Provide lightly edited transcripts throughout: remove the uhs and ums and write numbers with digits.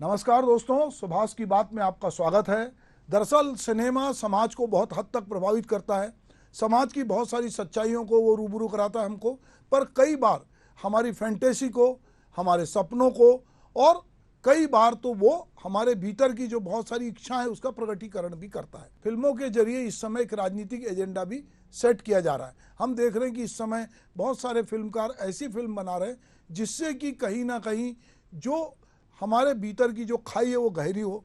नमस्कार दोस्तों, सुभाष की बात में आपका स्वागत है। दरअसल सिनेमा समाज को बहुत हद तक प्रभावित करता है। समाज की बहुत सारी सच्चाइयों को वो रूबरू कराता है हमको, पर कई बार हमारी फैंटेसी को, हमारे सपनों को, और कई बार तो वो हमारे भीतर की जो बहुत सारी इच्छा है उसका प्रकटीकरण भी करता है। फिल्मों के जरिए इस समय एक राजनीतिक एजेंडा भी सेट किया जा रहा है। हम देख रहे हैं कि इस समय बहुत सारे फिल्मकार ऐसी फिल्म बना रहे हैं जिससे कि कहीं ना कहीं जो हमारे भीतर की जो खाई है वो गहरी हो।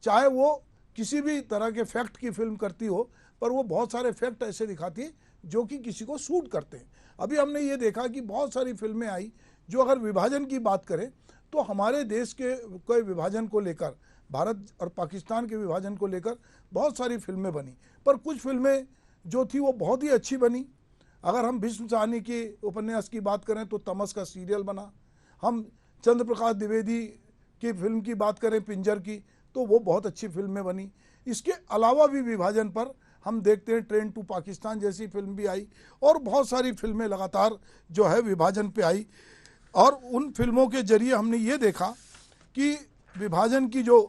चाहे वो किसी भी तरह के फैक्ट की फिल्म करती हो, पर वो बहुत सारे फैक्ट ऐसे दिखाती है जो कि किसी को सूट करते हैं। अभी हमने ये देखा कि बहुत सारी फिल्में आई जो अगर विभाजन की बात करें तो हमारे देश के कोई विभाजन को लेकर, भारत और पाकिस्तान के विभाजन को लेकर बहुत सारी फिल्में बनी, पर कुछ फिल्में जो थी वो बहुत ही अच्छी बनी। अगर हम भीष्म साहनी के उपन्यास की बात करें तो तमस का सीरियल बना। हम चंद्र प्रकाश द्विवेदी की फिल्म की बात करें पिंजर की, तो वो बहुत अच्छी फिल्में बनी। इसके अलावा भी विभाजन पर हम देखते हैं ट्रेन टू पाकिस्तान जैसी फिल्म भी आई, और बहुत सारी फिल्में लगातार जो है विभाजन पे आई। और उन फिल्मों के जरिए हमने ये देखा कि विभाजन की जो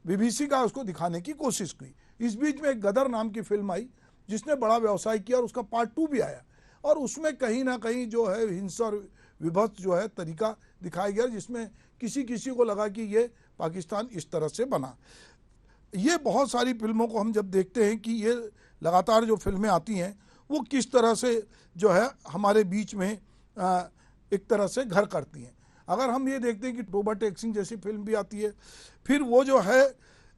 विभीषिका उसको दिखाने की कोशिश की। इस बीच में एक गदर नाम की फिल्म आई जिसने बड़ा व्यवसाय किया और उसका पार्ट 2 भी आया, और उसमें कहीं ना कहीं जो है हिंसा और विभत्स जो है तरीका दिखाया गया, जिसमें किसी किसी को लगा कि ये पाकिस्तान इस तरह से बना। ये बहुत सारी फिल्मों को हम जब देखते हैं कि ये लगातार जो फिल्में आती हैं वो किस तरह से जो है हमारे बीच में एक तरह से घर करती हैं। अगर हम ये देखते हैं कि टोबा टेक सिंह जैसी फिल्म भी आती है, फिर वो जो है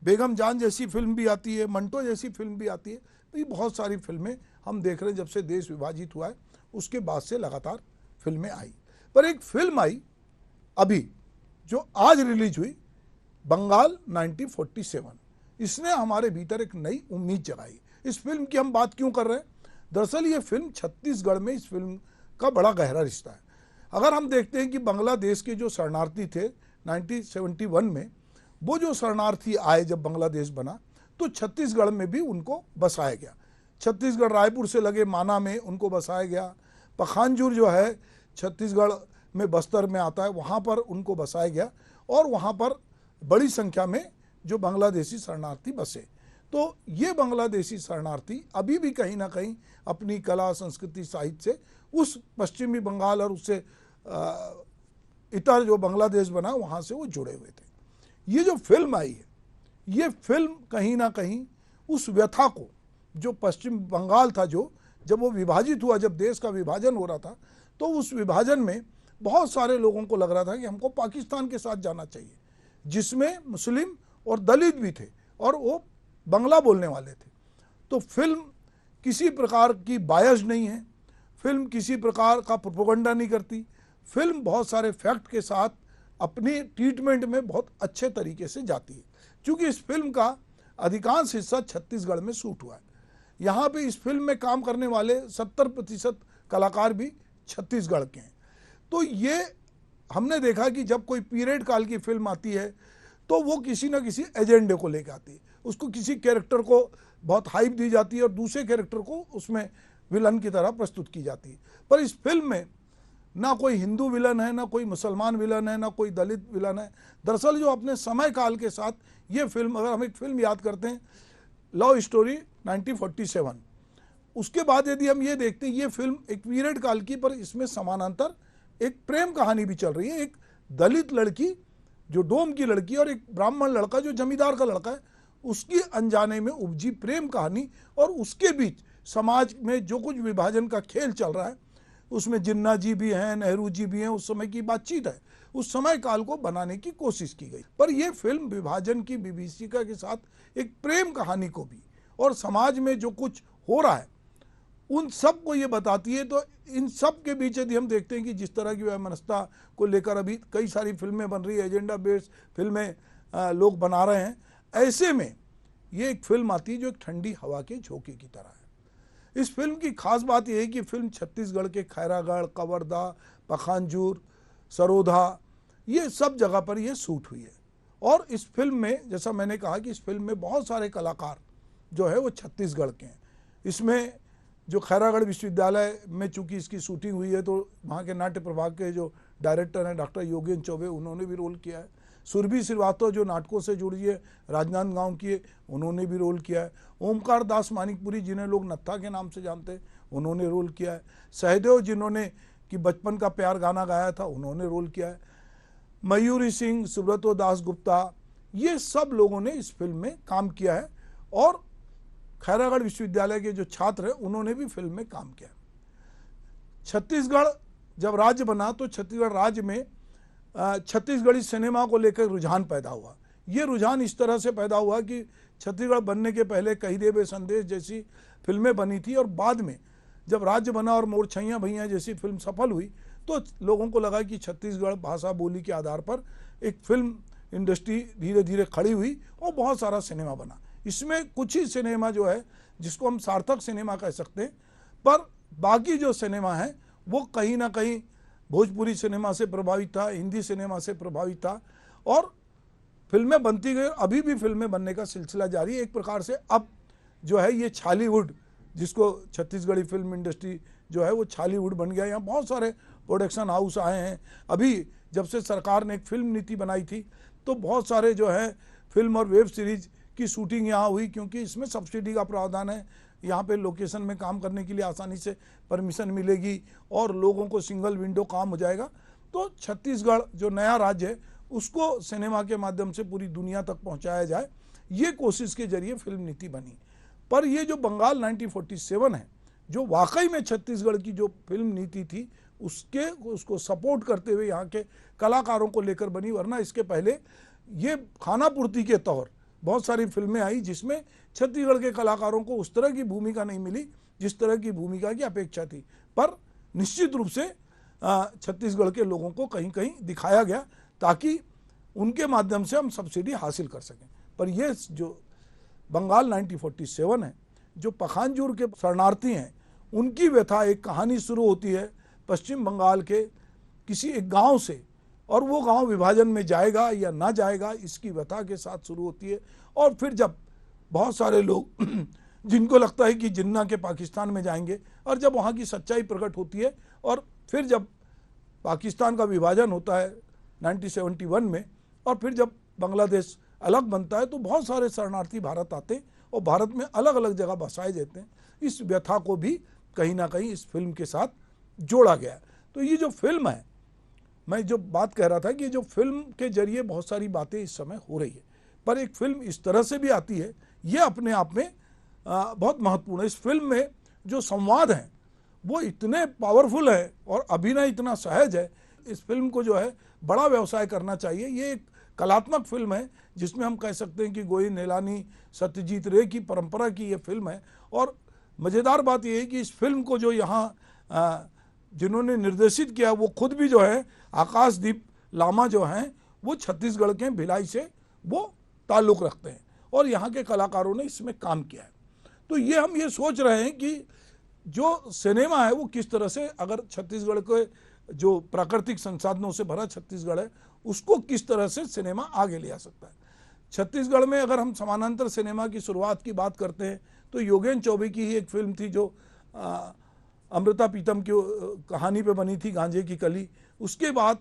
बेगम जान जैसी फिल्म भी आती है, मंटो जैसी फिल्म भी आती है, तो ये बहुत सारी फिल्में हम देख रहे हैं। जब से देश विभाजित हुआ है उसके बाद से लगातार फिल्में आई, पर एक फिल्म आई अभी जो आज रिलीज हुई, बंगाल 1947। इसने हमारे भीतर एक नई उम्मीद जगाई। इस फिल्म की हम बात क्यों कर रहे हैं? दरअसल ये फिल्म छत्तीसगढ़ में इस फिल्म का बड़ा गहरा रिश्ता है। अगर हम देखते हैं कि बांग्लादेश के जो शरणार्थी थे 1971 में, वो जो शरणार्थी आए जब बांग्लादेश बना तो छत्तीसगढ़ में भी उनको बसाया गया। छत्तीसगढ़ रायपुर से लगे माना में उनको बसाया गया। पखानजूर जो है छत्तीसगढ़ में बस्तर में आता है, वहाँ पर उनको बसाया गया, और वहाँ पर बड़ी संख्या में जो बांग्लादेशी शरणार्थी बसे। तो ये बांग्लादेशी शरणार्थी अभी भी कहीं ना कहीं अपनी कला, संस्कृति, साहित्य से उस पश्चिमी बंगाल और उससे इतर जो बांग्लादेश बना वहाँ से वो जुड़े हुए थे। ये जो फिल्म आई है, ये फिल्म कहीं ना कहीं उस व्यथा को, जो पश्चिम बंगाल था, जो जब वो विभाजित हुआ, जब देश का विभाजन हो रहा था, तो उस विभाजन में बहुत सारे लोगों को लग रहा था कि हमको पाकिस्तान के साथ जाना चाहिए, जिसमें मुस्लिम और दलित भी थे और वो बंगला बोलने वाले थे। तो फिल्म किसी प्रकार की बायस नहीं है, फिल्म किसी प्रकार का प्रोपेगेंडा नहीं करती। फिल्म बहुत सारे फैक्ट के साथ अपनी ट्रीटमेंट में बहुत अच्छे तरीके से जाती है। क्योंकि इस फिल्म का अधिकांश हिस्सा छत्तीसगढ़ में शूट हुआ है। यहाँ पे इस फिल्म में काम करने वाले 70% कलाकार भी छत्तीसगढ़ के हैं। तो ये हमने देखा कि जब कोई पीरियड काल की फिल्म आती है तो वो किसी न किसी एजेंडे को लेकर आती है। उसको किसी कैरेक्टर को बहुत हाइप दी जाती है और दूसरे कैरेक्टर को उसमें विलन की तरह प्रस्तुत की जाती है। पर इस फिल्म में ना कोई हिंदू विलन है, ना कोई मुसलमान विलन है, ना कोई दलित विलन है। दरअसल जो अपने समय काल के साथ ये फिल्म, अगर हम एक फिल्म याद करते हैं लव स्टोरी 1947, उसके बाद यदि हम ये देखते हैं ये फिल्म एक पीरियड काल की, पर इसमें समानांतर एक प्रेम कहानी भी चल रही है। एक दलित लड़की जो डोम की लड़की और एक ब्राह्मण लड़का जो जमींदार का लड़का है, उसकी अनजाने में उपजी प्रेम कहानी, और उसके बीच समाज में जो कुछ विभाजन का खेल चल रहा है, उसमें जिन्ना जी भी हैं, नेहरू जी भी हैं, उस समय की बातचीत है, उस समय काल को बनाने की कोशिश की गई। पर यह फिल्म विभाजन की विभीषिका के साथ एक प्रेम कहानी को भी और समाज में जो कुछ हो रहा है उन सब को ये बताती है। तो इन सब के बीच यदि हम देखते हैं कि जिस तरह की वैमनस्यता को लेकर अभी कई सारी फिल्में बन रही है, एजेंडा बेस्ड फिल्में लोग बना रहे हैं, ऐसे में ये एक फिल्म आती है जो एक ठंडी हवा के झोंके की तरह है। इस फिल्म की खास बात यह है कि फिल्म छत्तीसगढ़ के खैरागढ़, कवर्धा, पखानजूर, सरोधा, ये सब जगह पर ये शूट हुई है। और इस फिल्म में, जैसा मैंने कहा कि इस फिल्म में बहुत सारे कलाकार जो है वो छत्तीसगढ़ के हैं। इसमें जो खैरागढ़ विश्वविद्यालय में चूंकि इसकी शूटिंग हुई है तो वहाँ के नाट्य प्रभाग के जो डायरेक्टर हैं डॉक्टर योगेंद्र चौबे, उन्होंने भी रोल किया है। सुरभि श्रीवास्तव जो नाटकों से जुड़ी है, राजनांदगांव की है, उन्होंने भी रोल किया है। ओमकार दास मानिकपुरी जिन्हें लोग नत्था के नाम से जानते हैं, उन्होंने रोल किया है। सहदेव जिन्होंने कि बचपन का प्यार गाना गाया था, उन्होंने रोल किया है। मयूरी सिंह, सुब्रतो दास गुप्ता, ये सब लोगों ने इस फिल्म में काम किया है। और खैरागढ़ विश्वविद्यालय के जो छात्र हैं उन्होंने भी फिल्म में काम किया। छत्तीसगढ़ जब राज्य बना तो छत्तीसगढ़ राज्य में छत्तीसगढ़ी सिनेमा को लेकर रुझान पैदा हुआ। ये रुझान इस तरह से पैदा हुआ कि छत्तीसगढ़ बनने के पहले कही देवे संदेश जैसी फिल्में बनी थी, और बाद में जब राज्य बना और मोर छैया भैया जैसी फिल्म सफल हुई तो लोगों को लगा कि छत्तीसगढ़ भाषा बोली के आधार पर एक फिल्म इंडस्ट्री धीरे धीरे खड़ी हुई और बहुत सारा सिनेमा बना। इसमें कुछ ही सिनेमा जो है जिसको हम सार्थक सिनेमा कह सकते हैं, पर बाकी जो सिनेमा है वो कहीं ना कहीं भोजपुरी सिनेमा से प्रभावित था, हिंदी सिनेमा से प्रभावित था, और फिल्में बनती गई। अभी भी फिल्में बनने का सिलसिला जारी है। एक प्रकार से अब जो है ये छालीवुड, जिसको छत्तीसगढ़ी फिल्म इंडस्ट्री जो है वो छालीवुड बन गया। यहाँ बहुत सारे प्रोडक्शन हाउस आए हैं। अभी जब से सरकार ने एक फिल्म नीति बनाई थी तो बहुत सारे जो है फिल्म और वेब सीरीज की शूटिंग यहाँ हुई, क्योंकि इसमें सब्सिडी का प्रावधान है। यहाँ पे लोकेशन में काम करने के लिए आसानी से परमिशन मिलेगी और लोगों को सिंगल विंडो काम हो जाएगा। तो छत्तीसगढ़ जो नया राज्य है उसको सिनेमा के माध्यम से पूरी दुनिया तक पहुँचाया जाए, ये कोशिश के जरिए फिल्म नीति बनी। पर ये जो बंगाल 1947 है, जो वाकई में छत्तीसगढ़ की जो फिल्म नीति थी उसको सपोर्ट करते हुए यहाँ के कलाकारों को लेकर बनी। वरना इसके पहले ये खाना पूर्ति के तौर बहुत सारी फिल्में आई जिसमें छत्तीसगढ़ के कलाकारों को उस तरह की भूमिका नहीं मिली जिस तरह की भूमिका की अपेक्षा थी। पर निश्चित रूप से छत्तीसगढ़ के लोगों को कहीं कहीं दिखाया गया ताकि उनके माध्यम से हम सब्सिडी हासिल कर सकें। पर ये जो बंगाल 1947 है, जो पखानजूर के शरणार्थी हैं उनकी व्यथा, एक कहानी शुरू होती है पश्चिम बंगाल के किसी एक गांव से, और वो गांव विभाजन में जाएगा या ना जाएगा इसकी व्यथा के साथ शुरू होती है। और फिर जब बहुत सारे लोग जिनको लगता है कि जिन्ना के पाकिस्तान में जाएंगे, और जब वहाँ की सच्चाई प्रकट होती है, और फिर जब पाकिस्तान का विभाजन होता है 1971 में, और फिर जब बांग्लादेश अलग बनता है तो बहुत सारे शरणार्थी भारत आते हैं और भारत में अलग अलग जगह बसाए जाते हैं। इस व्यथा को भी कहीं ना कहीं इस फिल्म के साथ जोड़ा गया। तो ये जो फिल्म है, मैं जो बात कह रहा था कि जो फिल्म के जरिए बहुत सारी बातें इस समय हो रही है, पर एक फिल्म इस तरह से भी आती है, ये अपने आप में बहुत महत्वपूर्ण है। इस फिल्म में जो संवाद हैं वो इतने पावरफुल है और अभिनय इतना सहज है। इस फिल्म को जो है बड़ा व्यवसाय करना चाहिए। ये एक कलात्मक फिल्म है जिसमें हम कह सकते हैं कि गोविंद निहलानी, सत्यजीत रे की परंपरा की ये फिल्म है। और मज़ेदार बात यह है कि इस फिल्म को जो यहाँ जिन्होंने निर्देशित किया वो खुद भी जो है आकाशदीप लामा जो हैं वो छत्तीसगढ़ के भिलाई से वो ताल्लुक़ रखते हैं और यहाँ के कलाकारों ने इसमें काम किया है। तो ये हम ये सोच रहे हैं कि जो सिनेमा है वो किस तरह से, अगर छत्तीसगढ़ के जो प्राकृतिक संसाधनों से भरा छत्तीसगढ़ है उसको किस तरह से सिनेमा आगे ले आ सकता है। छत्तीसगढ़ में अगर हम समानांतर सिनेमा की शुरुआत की बात करते हैं तो योगेन चौबे की ही एक फिल्म थी जो अमृता प्रीतम की कहानी पे बनी थी, गांजे की कली। उसके बाद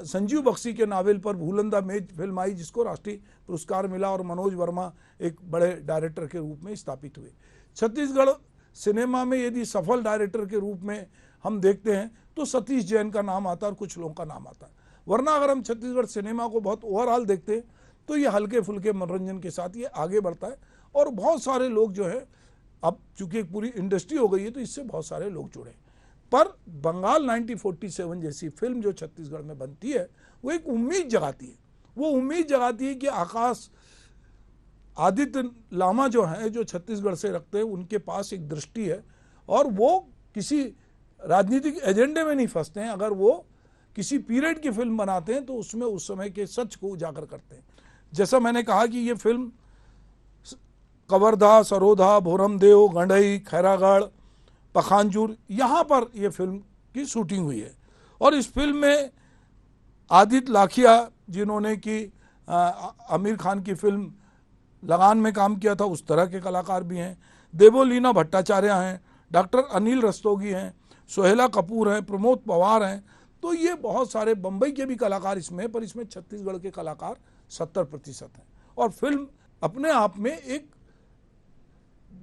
संजीव बख्शी के नावल पर भूलंदा मेज फिल्म आई जिसको राष्ट्रीय पुरस्कार मिला और मनोज वर्मा एक बड़े डायरेक्टर के रूप में स्थापित हुए। छत्तीसगढ़ सिनेमा में यदि सफल डायरेक्टर के रूप में हम देखते हैं तो सतीश जैन का नाम आता है और कुछ लोगों का नाम आता है। वरना अगर हम छत्तीसगढ़ सिनेमा को बहुत ओवरऑल देखते हैं तो ये हल्के फुल्के मनोरंजन के साथ ये आगे बढ़ता है और बहुत सारे लोग जो है, अब चूंकि एक पूरी इंडस्ट्री हो गई है तो इससे बहुत सारे लोग जुड़े। पर बंगाल 1947 जैसी फिल्म जो छत्तीसगढ़ में बनती है वो एक उम्मीद जगाती है। वो उम्मीद जगाती है कि आकाश आदित्य लामा जो हैं, जो छत्तीसगढ़ से रखते हैं, उनके पास एक दृष्टि है और वो किसी राजनीतिक एजेंडे में नहीं फंसते हैं। अगर वो किसी पीरियड की फिल्म बनाते हैं तो उसमें उस समय के सच को उजागर करते हैं। जैसा मैंने कहा कि ये फिल्म कवर्धा, सरोधा, भोरमदेव, गंडई, खैरागढ़, पखानजूर, यहाँ पर यह फिल्म की शूटिंग हुई है। और इस फिल्म में आदित्य लाखिया जिन्होंने कि आमिर खान की फिल्म लगान में काम किया था उस तरह के कलाकार भी हैं, देवोलीना भट्टाचार्य हैं, डॉक्टर अनिल रस्तोगी हैं, सोहेला कपूर हैं, प्रमोद पवार हैं, तो ये बहुत सारे बम्बई के भी कलाकार इसमें, पर इसमें छत्तीसगढ़ के कलाकार 70% हैं। और फिल्म अपने आप में एक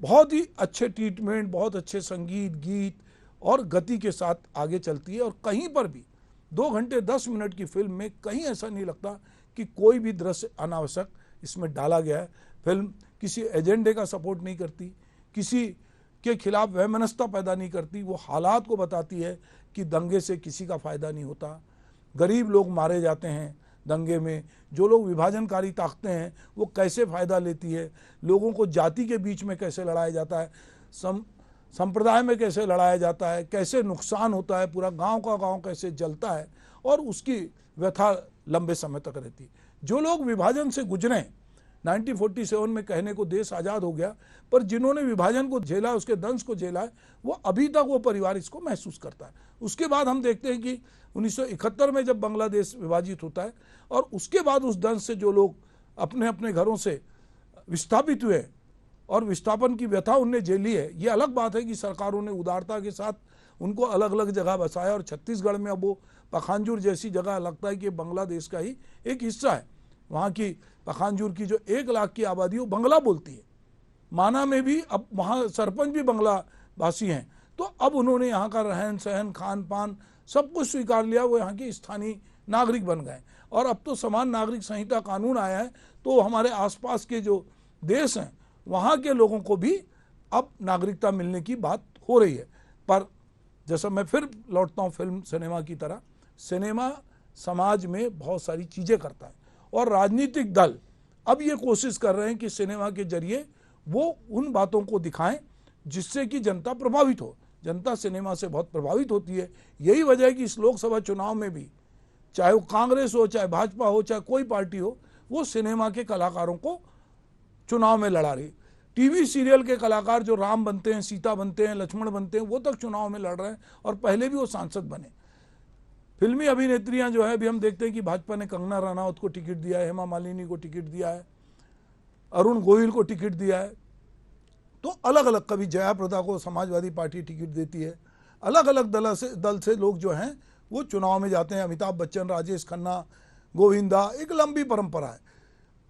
बहुत ही अच्छे ट्रीटमेंट, बहुत अच्छे संगीत, गीत और गति के साथ आगे चलती है। और कहीं पर भी 2 घंटे 10 मिनट की फिल्म में कहीं ऐसा नहीं लगता कि कोई भी दृश्य अनावश्यक इसमें डाला गया है। फिल्म किसी एजेंडे का सपोर्ट नहीं करती, किसी के खिलाफ वैमनस्यता पैदा नहीं करती। वो हालात को बताती है कि दंगे से किसी का फ़ायदा नहीं होता, गरीब लोग मारे जाते हैं दंगे में, जो लोग विभाजनकारी ताकतें हैं वो कैसे फ़ायदा लेती है, लोगों को जाति के बीच में कैसे लड़ाया जाता है, संप्रदाय में कैसे लड़ाया जाता है, कैसे नुकसान होता है, पूरा गांव का गांव कैसे जलता है, और उसकी व्यथा लंबे समय तक रहती है। जो लोग विभाजन से गुजरे, 1947 में कहने को देश आज़ाद हो गया, पर जिन्होंने विभाजन को झेला, उसके दंश को झेला है, वो अभी तक वो परिवार इसको महसूस करता है। उसके बाद हम देखते हैं कि 1971 में जब बांग्लादेश विभाजित होता है और उसके बाद उस दंश से जो लोग अपने अपने घरों से विस्थापित हुए और विस्थापन की व्यथा उनने झेली है, ये अलग बात है कि सरकारों ने उदारता के साथ उनको अलग अलग जगह बसाया। और छत्तीसगढ़ में अब वो पखानजूर जैसी जगह लगता है कि बांग्लादेश का ही एक हिस्सा है। वहाँ की पखानजूर की जो 1 लाख की आबादी वो बंगला बोलती है। माना में भी अब वहाँ सरपंच भी बंगला भाषी हैं। तो अब उन्होंने यहाँ का रहन सहन, खान पान सब कुछ स्वीकार लिया, वो यहाँ के स्थानीय नागरिक बन गए। और अब तो समान नागरिक संहिता कानून आया है, तो हमारे आसपास के जो देश हैं वहाँ के लोगों को भी अब नागरिकता मिलने की बात हो रही है। पर जैसा मैं फिर लौटता हूँ फिल्म सिनेमा की तरह, सिनेमा समाज में बहुत सारी चीज़ें करता है और राजनीतिक दल अब ये कोशिश कर रहे हैं कि सिनेमा के जरिए वो उन बातों को दिखाएं जिससे कि जनता प्रभावित हो। जनता सिनेमा से बहुत प्रभावित होती है। यही वजह है कि इस लोकसभा चुनाव में भी, चाहे वो कांग्रेस हो, चाहे भाजपा हो, चाहे कोई पार्टी हो, वो सिनेमा के कलाकारों को चुनाव में लड़ा रही। टीवी सीरियल के कलाकार जो राम बनते हैं, सीता बनते हैं, लक्ष्मण बनते हैं, वो तक चुनाव में लड़ रहे हैं और पहले भी वो सांसद बने। फिल्मी अभिनेत्रियां जो है, अभी हम देखते हैं कि भाजपा ने कंगना रनौत को टिकट दिया है, हेमा मालिनी को टिकट दिया है, अरुण गोयल को टिकट दिया है। तो अलग अलग, कभी जया प्रदा को समाजवादी पार्टी टिकट देती है। अलग अलग दल से लोग जो हैं वो चुनाव में जाते हैं। अमिताभ बच्चन, राजेश खन्ना, गोविंदा, एक लंबी परंपरा है।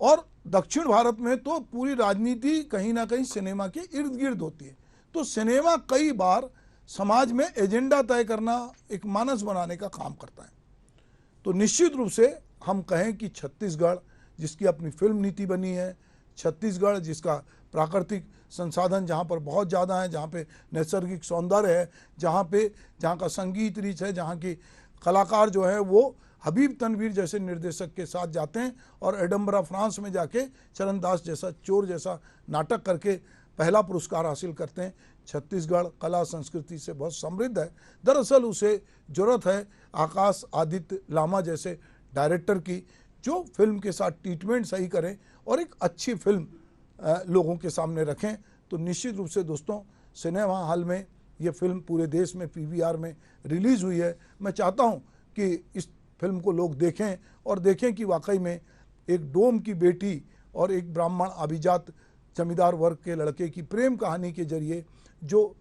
और दक्षिण भारत में तो पूरी राजनीति कहीं ना कहीं सिनेमा के इर्द गिर्द होती है। तो सिनेमा कई बार समाज में एजेंडा तय करना, एक मानस बनाने का काम करता है। तो निश्चित रूप से हम कहें कि छत्तीसगढ़ जिसकी अपनी फिल्म नीति बनी है, छत्तीसगढ़ जिसका प्राकृतिक संसाधन जहाँ पर बहुत ज़्यादा है, जहाँ पे नैसर्गिक सौंदर्य है, जहाँ का संगीत रीच है, जहाँ की कलाकार जो है वो हबीब तनवीर जैसे निर्देशक के साथ जाते हैं और एडम्बरा फ्रांस में जाके चरणदास जैसा चोर जैसा नाटक करके पहला पुरस्कार हासिल करते हैं। छत्तीसगढ़ कला संस्कृति से बहुत समृद्ध है। दरअसल उसे ज़रूरत है आकाश आदित्य लामा जैसे डायरेक्टर की, जो फिल्म के साथ ट्रीटमेंट सही करें और एक अच्छी फिल्म लोगों के सामने रखें। तो निश्चित रूप से दोस्तों, सिनेमा हॉल में ये फिल्म पूरे देश में PVR में रिलीज़ हुई है। मैं चाहता हूँ कि इस फिल्म को लोग देखें और देखें कि वाकई में एक डोम की बेटी और एक ब्राह्मण अभिजात जमींदार वर्ग के लड़के की प्रेम कहानी के जरिए जो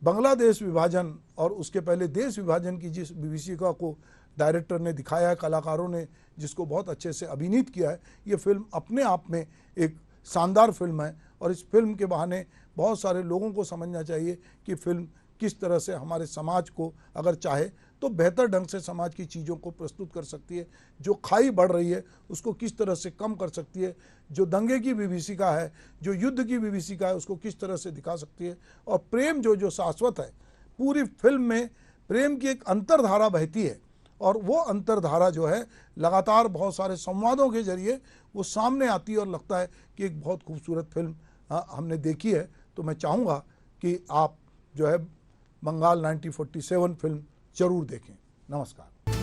बांग्लादेश विभाजन और उसके पहले देश विभाजन की जिस विभीषिका को डायरेक्टर ने दिखाया है, कलाकारों ने जिसको बहुत अच्छे से अभिनीत किया है, ये फिल्म अपने आप में एक शानदार फिल्म है। और इस फिल्म के बहाने बहुत सारे लोगों को समझना चाहिए कि फिल्म किस तरह से हमारे समाज को अगर चाहे तो बेहतर ढंग से समाज की चीज़ों को प्रस्तुत कर सकती है। जो खाई बढ़ रही है उसको किस तरह से कम कर सकती है, जो दंगे की विभीषिका है, जो युद्ध की विभीषिका है, उसको किस तरह से दिखा सकती है। और प्रेम जो शाश्वत है, पूरी फिल्म में प्रेम की एक अंतरधारा बहती है और वो अंतरधारा जो है लगातार बहुत सारे संवादों के जरिए वो सामने आती है और लगता है कि एक बहुत खूबसूरत फिल्म हमने देखी है। तो मैं चाहूँगा कि आप जो है बंगाल 1947 फिल्म जरूर देखें। नमस्कार।